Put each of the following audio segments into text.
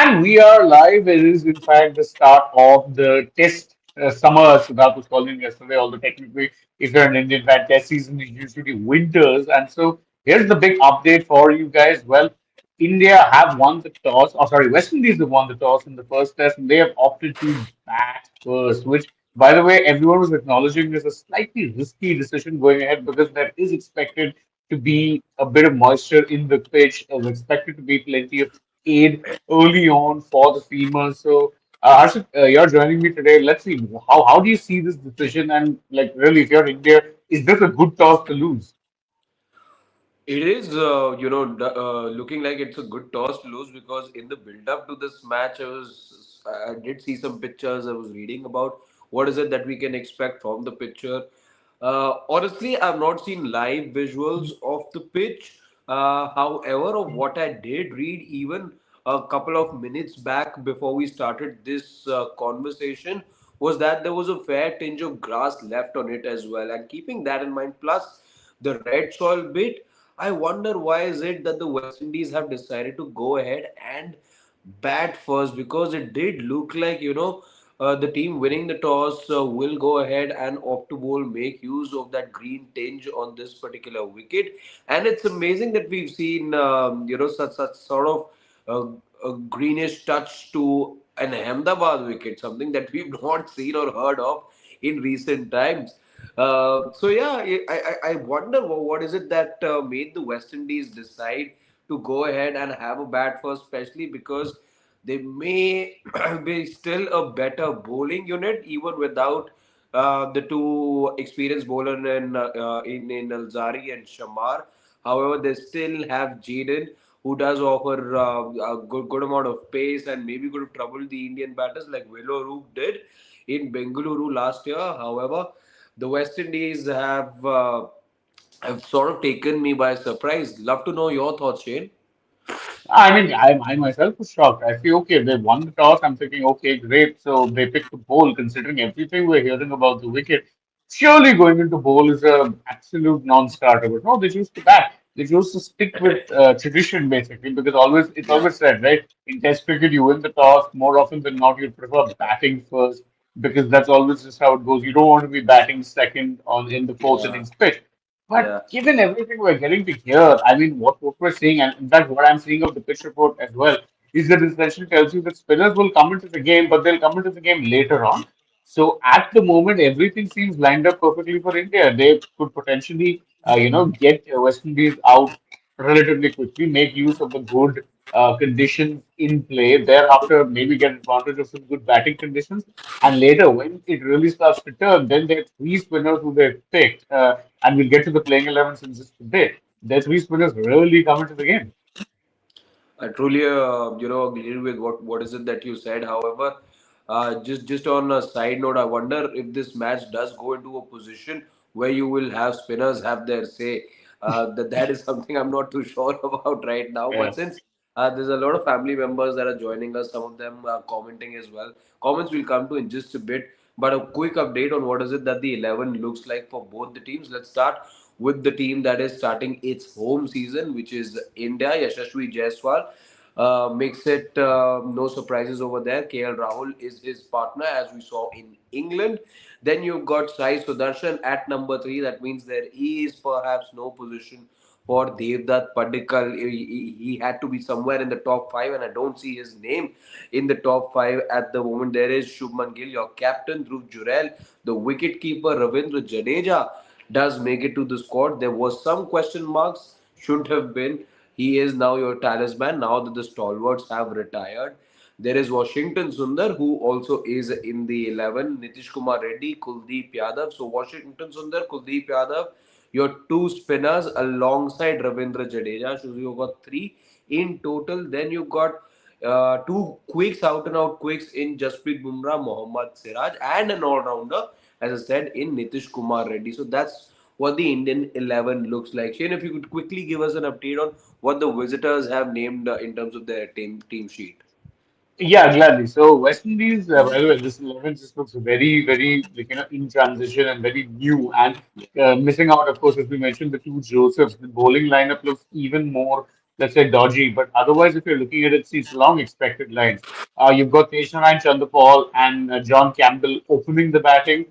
And we are live. It is, in fact, the start of the test summer. So that was calling yesterday. Although technically, if you're an Indian fan, test season is usually winters. And so here's the big update for you guys. Well, India have won the toss. Oh, sorry, West Indies have won the toss in the first test, and they have opted to bat first. Which, by the way, everyone was acknowledging is a slightly risky decision going ahead because there is expected to be a bit of moisture in the pitch. There's expected to be plenty of aid early on for the femurs. So, Harshit, you're joining me today. Let's see how do you see this decision, and like really, if you're India, is this a good toss to lose? It is, looking like it's a good toss to lose because in the build-up to this match, I did see some pictures. I was reading about what is it that we can expect from the picture. Honestly, I've not seen live visuals of the pitch. However, of what I did read, even a couple of minutes back before we started this conversation, was that there was a fair tinge of grass left on it as well. And keeping that in mind, plus the red soil bit. I wonder why is it that the West Indies have decided to go ahead and bat first because it did look like the team winning the toss will go ahead and opt to bowl, make use of that green tinge on this particular wicket, and it's amazing that we've seen such sort of a greenish touch to an Ahmedabad wicket, something that we've not seen or heard of in recent times. So yeah, I wonder what is it that made the West Indies decide to go ahead and have a bat first, especially because they may be still a better bowling unit even without the two experienced bowlers in Alzari and Shamar. However, they still have Jaden, who does offer a good amount of pace and maybe could have troubled the Indian batters like Willow Rook did in Bengaluru last year. However, the West Indies have sort of taken me by surprise. Love to know your thoughts, Shane. I mean, I myself was shocked. I feel okay, they won the toss. I'm thinking, okay, great. So they picked the bowl, considering everything we're hearing about the wicket. Surely going into bowl is a absolute non-starter. But no, they choose to bat. They choose to stick with tradition basically, because always it's Yeah. always said, right? In Test cricket, you win the toss more often than not. You prefer batting first because that's always just how it goes. You don't want to be batting second on in the fourth Yeah. innings pitch. But Yeah. given everything we're getting to hear, I mean, what we're seeing, and in fact, what I'm seeing of the pitch report as well, is that it essentially tells you that spinners will come into the game, but they'll come into the game later on. So at the moment, everything seems lined up perfectly for India. They could potentially, get West Indies out relatively quickly, make use of the good conditions in play. Thereafter, maybe get advantage of some good batting conditions. And later, when it really starts to turn, then there are three spinners who they've picked. And we'll get to the playing 11s in just a bit. Their three spinners really come into the game. I truly, agree with what is it that you said. However, just on a side note, I wonder if this match does go into a position where you will have spinners have their say. That is something I'm not too sure about right now. Yeah. But since there's a lot of family members that are joining us, some of them are commenting as well. Comments will come to in just a bit. But a quick update on what is it that the 11 looks like for both the teams. Let's start with the team that is starting its home season, which is India. Yashasvi Jaiswal makes it no surprises over there. KL Rahul is his partner, as we saw in England. Then you've got Sai Sudarshan at number three. That means there is perhaps no position for Devdutt Padikkal. He had to be somewhere in the top five, and I don't see his name in the top five at the moment. There is Shubman Gill, your captain, Dhruv Jurel, the wicket keeper Ravindra Jadeja does make it to the squad. There was some question marks, should have been. He is now your talisman now that the stalwarts have retired. There is Washington Sundar, who also is in the 11. Nitish Kumar Reddy, Kuldeep Yadav. So Washington Sundar, Kuldeep Yadav, your two spinners alongside Ravindra Jadeja. So you've got three in total. Then you've got two quicks, out and out quicks in Jasprit Bumrah, Mohammad Siraj, and an all rounder, as I said, in Nitish Kumar Reddy. So that's what the Indian 11 looks like. Shane, if you could quickly give us an update on what the visitors have named in terms of their team sheet. Yeah, gladly. So West Indies, by the way, this 11 just looks very, very like in transition and very new. And missing out, of course, as we mentioned, the two Josephs. The bowling lineup looks even more let's say, dodgy. But otherwise, if you're looking at it, see, it's long expected lines. You've got Teshnaran Chanderpaul and John Campbell opening the batting.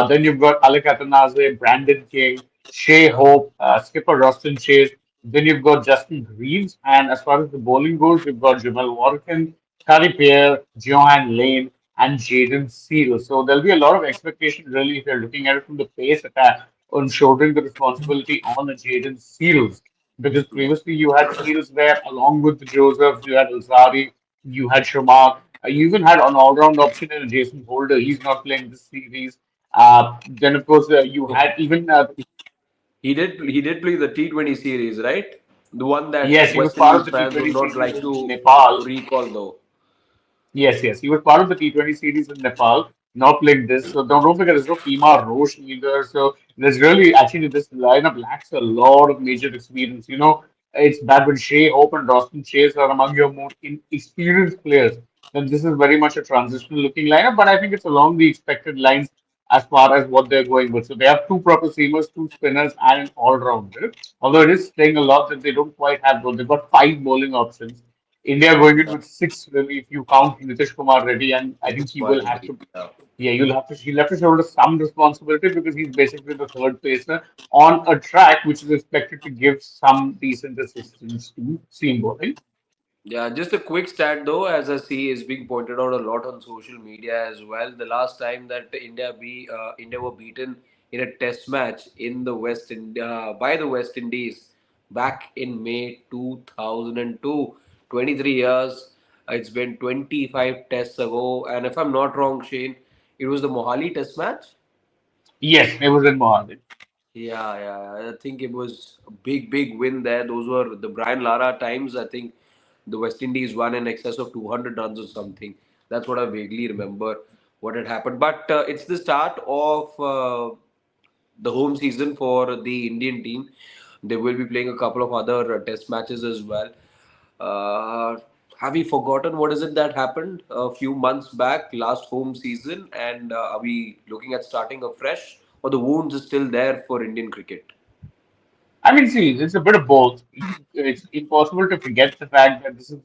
Then you've got Alec Athanaze, Brandon King, Shea Hope, skipper Roston Chase. Then you've got Justin Greaves. And as far as the bowling goes, you've got Jamal Warren, Curry Pierre, Johan Lane, and Jaden Seal. So there'll be a lot of expectation, really, if you're looking at it from the pace attack on shouldering the responsibility on the Jaden Seals. Because previously you had Seals there along with Joseph, you had Alzari, you had Shamar, you even had an all-round option in Jason Holder. He's not playing this series. Then of course you Oh, had even he did play the T20 series, right? The one that yes, he was West part of Indies the fans T20 would not series like in to Nepal. recall though. Yes, yes. He was part of the T20 series in Nepal, not like this. So don't forget, there's no Kima Roche either. So there's really, actually, this lineup lacks a lot of major experience. It's bad when Shea Hope and Roston Chase are among your more experienced players. Then this is very much a transitional looking lineup, but I think it's along the expected lines as far as what they're going with. So they have two proper seamers, two spinners, and an all-rounder. Although it is saying a lot that they don't quite have those. They've got five bowling options. India going in with six really if you count Nitish Kumar Reddy, and I think Nitish he Kumar will have Reddy. to. Yeah. Yeah, he'll have to shoulder some responsibility because he's basically the third pacer on a track which is expected to give some decent assistance to seam bowling. Yeah, just a quick stat though, as I see is being pointed out a lot on social media as well. The last time that India were beaten in a Test match in the by the West Indies back in May 2002. 23 years. It's been 25 tests ago, and if I'm not wrong, Shane, it was the Mohali Test match. Yes, it was in Mohali. Yeah, yeah, yeah. I think it was a big, big win there. Those were the Brian Lara times. I think the West Indies won in excess of 200 runs or something. That's what I vaguely remember what had happened. But it's the start of the home season for the Indian team. They will be playing a couple of other test matches as well. Uh, have we forgotten what is it that happened a few months back, last home season? And are we looking at starting afresh, or the wounds is still there for Indian cricket? I mean, see, it's a bit of both. It's impossible to forget the fact that this is,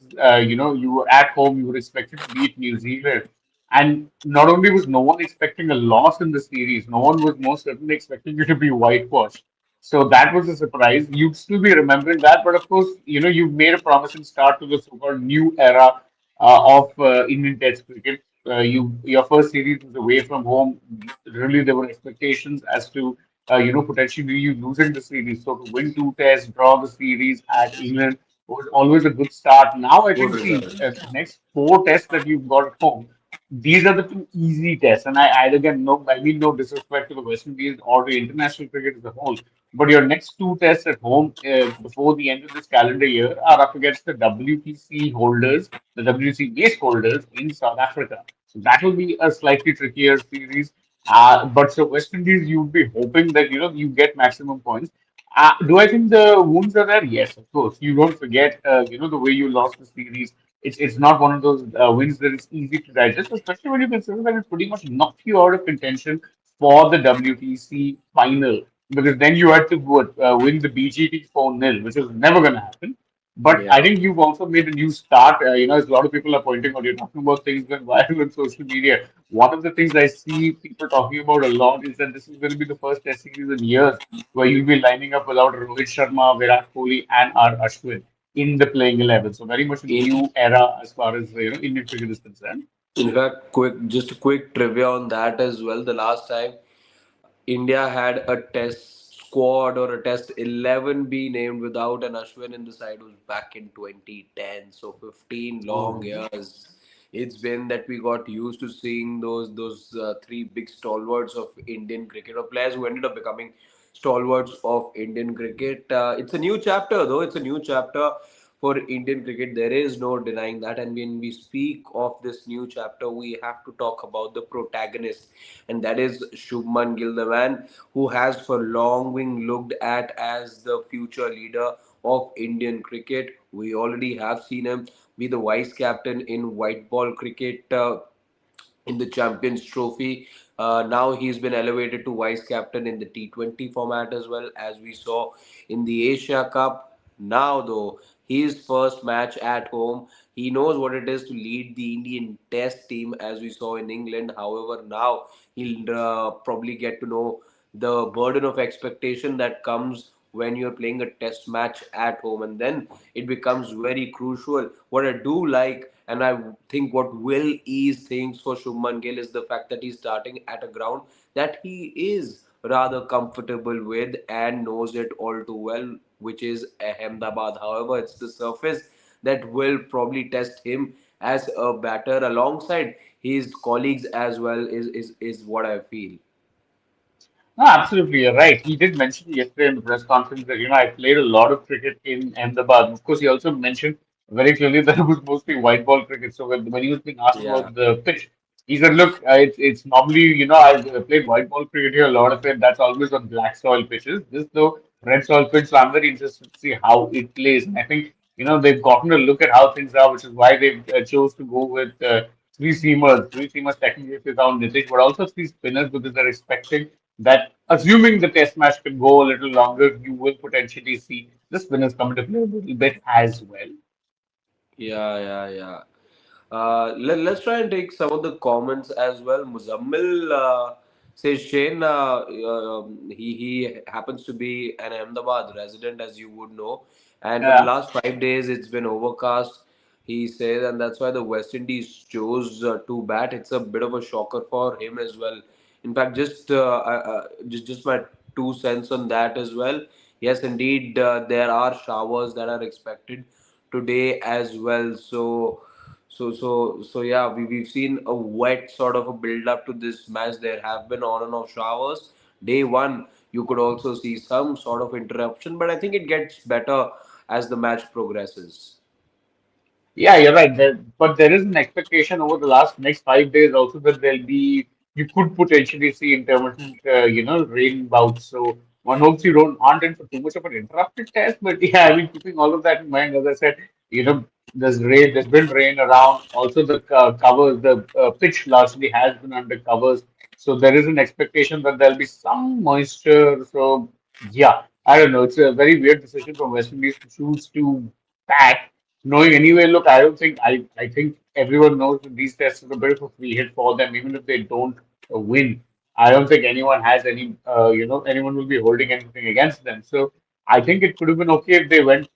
you were at home, you were expected to beat New Zealand. And not only was no one expecting a loss in the series, no one was most certainly expecting you to be whitewashed. So that was a surprise. You'd still be remembering that. But of course, you've made a promising start to the so-called new era of Indian Test cricket. Your first series was away from home. Really, there were expectations as to potentially you losing the series. So to win two tests, draw the series at England was always a good start. Now I Good think, see, result. the next four tests that you've got at home, these are the two easy tests. And I again, no, I mean no disrespect to the West Indies or the international cricket as a whole, but your next two tests at home before the end of this calendar year are up against the WTC holders, the WTC base holders in South Africa. So that will be a slightly trickier series. But so West Indies, you'd be hoping that you get maximum points. Do I think the wounds are there? Yes, of course. You don't forget, the way you lost the series. It's not one of those wins that is easy to digest, especially when you consider that it pretty much knocked you out of contention for the WTC final. Because then you had to win the BGT 4-0, which was never going to happen. But I Yeah. think you've also made a new start. As a lot of people are pointing out, you're talking about things going viral on social media. One of the things I see people talking about a lot is that this is going to be the first Test series in years where you'll be lining up without Rohit Sharma, Virat Kohli, and R. Ashwin in the playing 11. So very much a In new era as far as Indian cricket is concerned. in fact, just a quick trivia on that as well. The last time India had a test squad or a test 11 be named without an Ashwin in the side was back in 2010. So 15 long Oh. years. It's been that we got used to seeing those three big stalwarts of Indian cricket, or players who ended up becoming stalwarts of Indian cricket. It's a new chapter, though. It's a new chapter for Indian cricket. There is no denying that. And when we speak of this new chapter, we have to talk about the protagonist, and that is Shubman Gill, the man who has for long been looked at as the future leader of Indian cricket. We already have seen him be the vice captain in white ball cricket. In the Champions Trophy. Now he's been elevated to vice captain in the T20 format as well, as we saw in the Asia Cup. Now, though, his first match at home. He knows what it is to lead the Indian Test team, as we saw in England. However, now he'll probably get to know the burden of expectation that comes when you're playing a test match at home, and then it becomes very crucial. What I do like, and I think what will ease things for Shubman Gill, is the fact that he's starting at a ground that he is rather comfortable with and knows it all too well, which is Ahmedabad. However, it's the surface that will probably test him as a batter alongside his colleagues as well, is what I feel. No, absolutely, you're right. He did mention yesterday in the press conference that, I played a lot of cricket in Ahmedabad. Of course, he also mentioned very clearly that it was mostly white ball cricket. So when he was being asked Yeah. about the pitch, he said, look, it's normally, I've played white ball cricket here, a lot of it, that's always on black soil pitches. This, though, red soil pitch, so I'm very interested to see how it plays. And I think, they've gotten a look at how things are, which is why they've chose to go with three seamers. Three seamers technically if they count Nitish, but also three spinners because they're expecting that assuming the test match can go a little longer, you will potentially see the spinners come into play a little bit as well. Yeah. Let's try and take some of the comments as well. Muzammil says Shane, he happens to be an Ahmedabad resident, as you would know, and for the Yeah. last 5 days it's been overcast. He says, and that's why the West Indies chose to bat. It's a bit of a shocker for him as well. In fact, just my 2 cents on that as well. Yes, indeed, there are showers that are expected today as well. So yeah, we've seen a wet sort of a build up to this match. There have been on and off showers. Day one, you could also see some sort of interruption, but I think it gets better as the match progresses. Yeah, you're right. But there is an expectation over the last next 5 days also that you could potentially see intermittent, rain bouts. So one hopes you don't aren't in for too much of an interrupted test. But yeah, I mean, keeping all of that in mind, as I said, there's been rain around. Also, the covers, the pitch largely has been under covers. So there is an expectation that there'll be some moisture. So yeah, I don't know. It's a very weird decision from West Indies to choose to bat knowing anyway, look, I think everyone knows that these tests are a bit of a free hit for them, even if they don't win. I don't think anyone has anyone will be holding anything against them. So I think it could have been okay if they went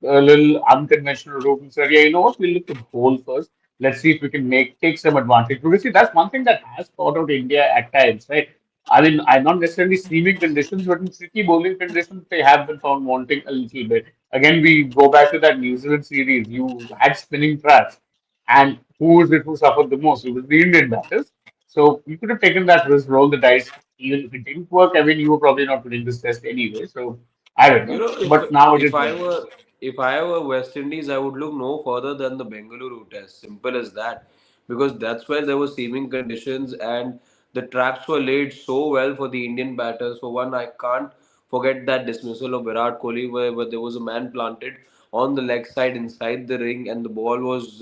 a little unconventional route and said, yeah, you know what, we'll look to bowl first. Let's see if we can take some advantage. Because see, that's one thing that has caught out India at times, right? I mean, I'm not necessarily seaming conditions, but in tricky bowling conditions, they have been found wanting a little bit. Again, we go back to that New Zealand series. You had spinning traps, and who was it who suffered the most? It was the Indian batters. So you could have taken that risk, roll the dice. Even if it didn't work, I mean, you were probably not winning this test anyway. So I don't You know. know, But now it if is I what it were is. if I were West Indies, I would look no further than the Bengaluru test. Simple as that, because that's where there were seaming conditions and the traps were laid so well for the Indian batters. For one, I can't forget that dismissal of Virat Kohli, where there was a man planted on the leg side inside the ring, and the ball was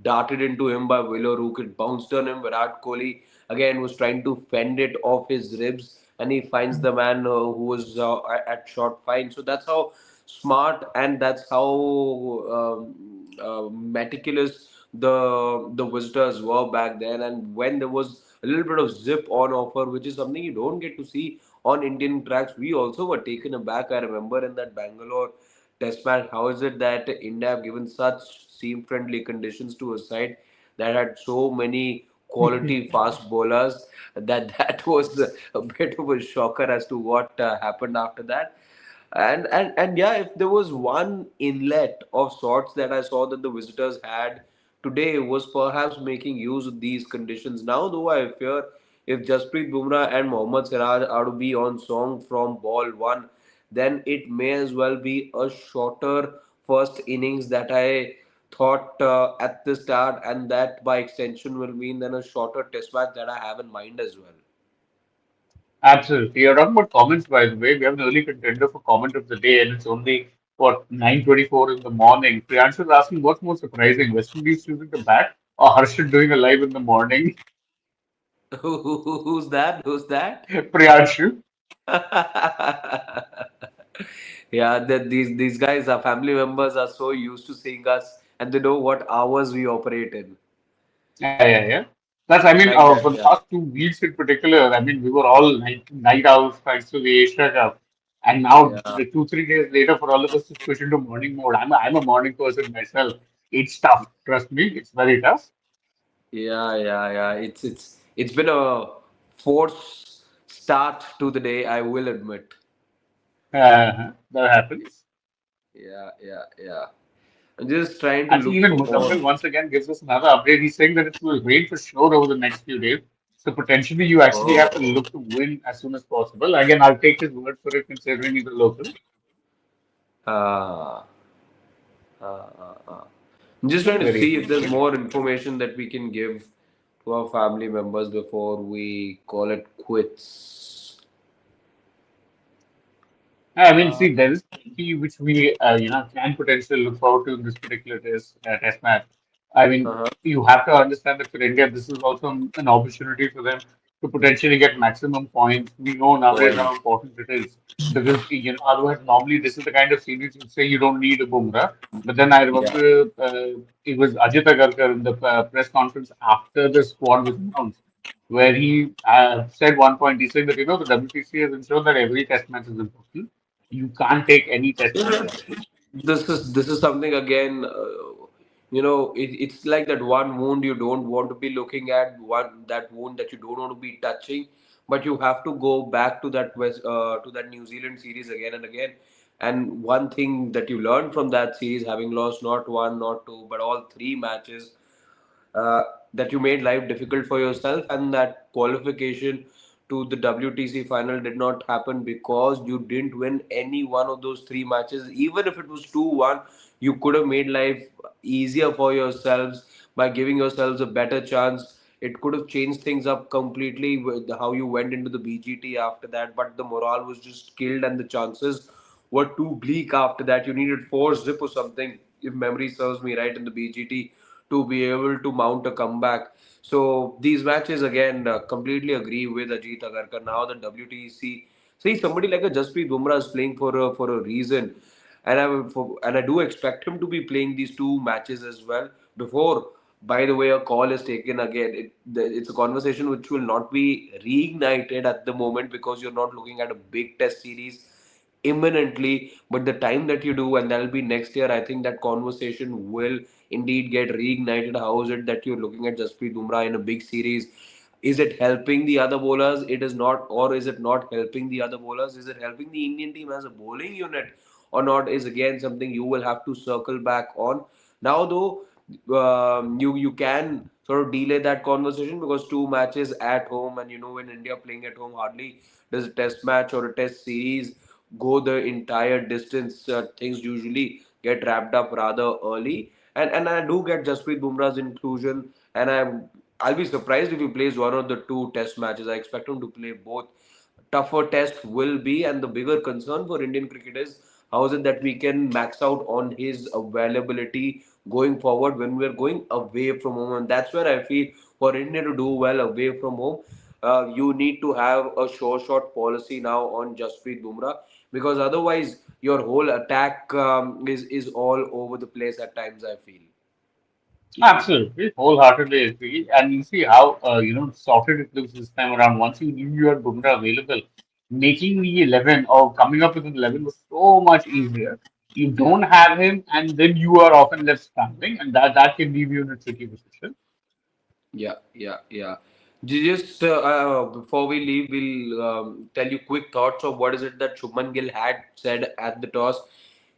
darted into him by Willow Rook. It bounced on him. Virat Kohli again was trying to fend it off his ribs, and he finds the man who was at short fine. So that's how smart and that's how meticulous the visitors were back then. And when there was a little bit of zip on offer, which is something you don't get to see on Indian tracks, we also were taken aback. I remember in that Bangalore test match, how is it that India have given such seam friendly conditions to a side that had so many quality fast bowlers, that was a bit of a shocker as to what happened after that. And yeah, if there was one inlet of sorts that I saw that the visitors had today, was perhaps making use of these conditions. Now, though, I fear if Jasprit Bumrah and Mohammad Siraj are to be on song from ball one, then it may as well be a shorter first innings that I thought at the start, and that by extension will mean then a shorter test match that I have in mind as well. Absolutely. You're talking about comments, by the way. We have an early contender for comment of the day, and it's only what 9:24 in the morning. Priyanshu is asking, what's more surprising, West Indies choosing to bat or Harshit doing a live in the morning? Who's that? Who's that? Priyanshu. Yeah, that these guys, our family members, are so used to seeing us, and they know what hours we operate in. Yeah, yeah, yeah. That's, I mean, Like that, for the yeah, past 2 weeks in particular, I mean, we were all night owls thanks to the Asia Cup. And now, yeah, the 2, 3 days later, for all of us to switch into morning mode, I'm a morning person myself. It's tough. Trust me, it's very tough. yeah. It's been a forced start to the day, I will admit. That happens. Yeah. I'm just trying to Actually, look even for more. Muzammil once again gives us another update. He's saying that it will rain for sure over the next few days. So potentially, you actually have to Oh, look to win as soon as possible. Again, I'll take his word for it, considering he's a local. ah, ah. I'm just trying to Very see if there's interesting. more information that we can give to our family members before we call it quits. I mean, Uh, see, there is plenty which we, can potentially look forward to in this particular test match. I mean, uh-huh. you have to understand that for India, this is also an opportunity for them to potentially get maximum points. We know nowadays Point. how important it is because, otherwise, normally this is the kind of series you say you don't need a Bumrah. But then I Yeah. remember it was Ajit in the press conference after the squad was announced, where he said one point, he said that, the WTC has ensured that every test match is important. You can't take any test match lightly. This is something again. It's like that one wound you don't want to be looking at, one that wound that you don't want to be touching, but you have to go back to that New Zealand series again and again. And one thing that you learn from that series, having lost not one, not two, but all three matches, uh, that you made life difficult for yourself, and that qualification to the WTC final did not happen because you didn't win any one of those three matches. Even if it was 2-1, you could have made life easier for yourselves by giving yourselves a better chance. It could have changed things up completely with how you went into the BGT after that, but the morale was just killed and the chances were too bleak after that. You needed 4 zip or something, if memory serves me right, in the BGT to be able to mount a comeback. So these matches again, completely agree with Ajit Agarkar. Now the WTC, see somebody like a Jasprit Bumrah is playing for a reason, and I do expect him to be playing these two matches as well before. By the way, a call is taken again. It's a conversation which will not be reignited at the moment because you're not looking at a big test series imminently, but the time that you do, and that'll be next year, I think that conversation will indeed get reignited. How is it that you're looking at Jasprit Bumrah in a big series? Is it helping the other bowlers? It is not. Or is it not helping the other bowlers? Is it helping the Indian team as a bowling unit or not, is again something you will have to circle back on. Now though, you can sort of delay that conversation because two matches at home, and when India playing at home, hardly does a test match or a test series go the entire distance. Things usually get wrapped up rather early, and I do get Jasprit Bumrah's inclusion, and I'll be surprised if he plays one of the two test matches. I expect him to play both. Tougher test will be, and the bigger concern for Indian cricket is how is it that we can max out on his availability going forward when we're going away from home. And that's where I feel for India to do well away from home, you need to have a sure shot policy now on Jasprit Bumrah, because otherwise your whole attack is all over the place at times, I feel. Absolutely, wholeheartedly agree. And you see how sorted it looks this time around. Once you knew you had Bumrah available, making the 11 or coming up with an 11 was so much easier. You don't have him, and then you are often left scrambling, and that can leave you in a tricky position. Yeah. Just before we leave, we'll tell you quick thoughts of what is it that Shubman Gill had said at the toss.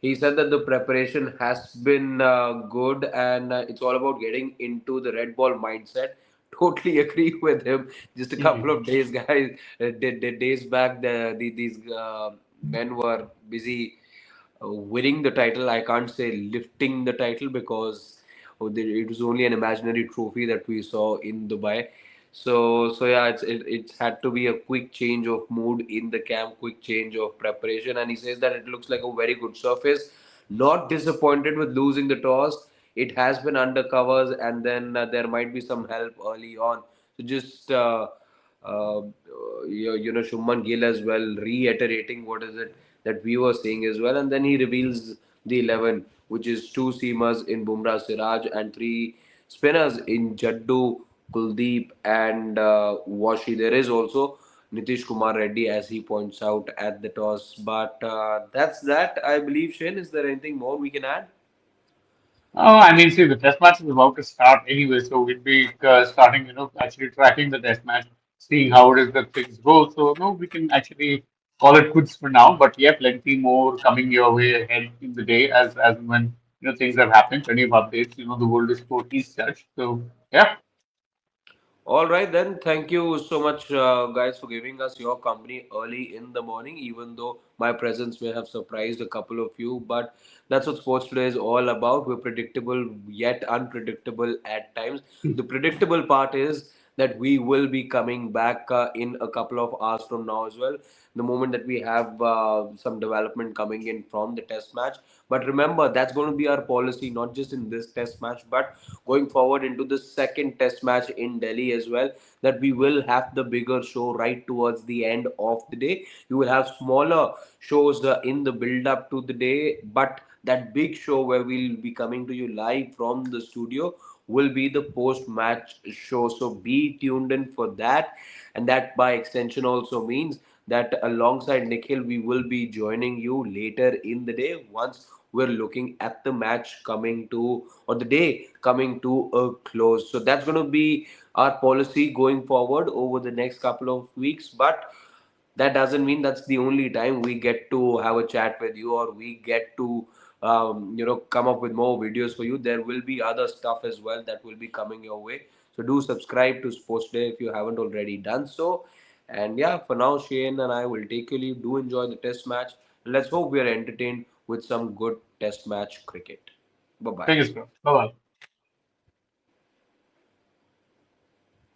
He said that the preparation has been good, and it's all about getting into the red ball mindset. Totally agree with him. Just a couple Mhm. of days, guys, days back, these men were busy winning the title. I can't say lifting the title because it was only an imaginary trophy that we saw in Dubai. So yeah, it's had to be a quick change of mood in the camp, quick change of preparation, and he says that it looks like a very good surface. Not disappointed with losing the toss. It has been under covers, and then there might be some help early on. So just Shubman Gill as well reiterating what is it that we were seeing as well. And then he reveals the 11, which is two seamers in Bumrah Siraj and three spinners in Jaddu, Kuldeep, and Washi. There is also Nitish Reddy, as he points out at the toss. But that's that, I believe. Shane, is there anything more we can add? Oh, I mean, see, the test match is about to start anyway, so we'll be starting, actually tracking the test match, seeing how it is that things go. So, no, we can actually call it quits for now, but yeah, plenty more coming your way ahead in the day as and when, things have happened, plenty of updates. The world of sport is such. So, yeah, All right, then. Thank you so much, guys, for giving us your company early in the morning, even though my presence may have surprised a couple of you. But that's what sports today is all about. We're predictable, yet unpredictable at times. The predictable part is that we will be coming back in a couple of hours from now as well. The moment that we have some development coming in from the test match. But remember, that's going to be our policy, not just in this test match, but going forward into the second test match in Delhi as well. That we will have the bigger show right towards the end of the day. You will have smaller shows in the build up to the day, but that big show where we'll be coming to you live from the studio will be the post match show. So be tuned in for that. And that by extension also means that alongside Nikhil, we will be joining you later in the day once we're looking at the match coming to, or the day coming to a close. So that's going to be our policy going forward over the next couple of weeks. But that doesn't mean that's the only time we get to have a chat with you, or we get to come up with more videos for you. There will be other stuff as well that will be coming your way. So do subscribe to Sports Day if you haven't already done so. And yeah, for now, Shane and I will take your leave. Do enjoy the test match. Let's hope we are entertained with some good test match cricket. Bye bye. fingers crossed. Bye bye.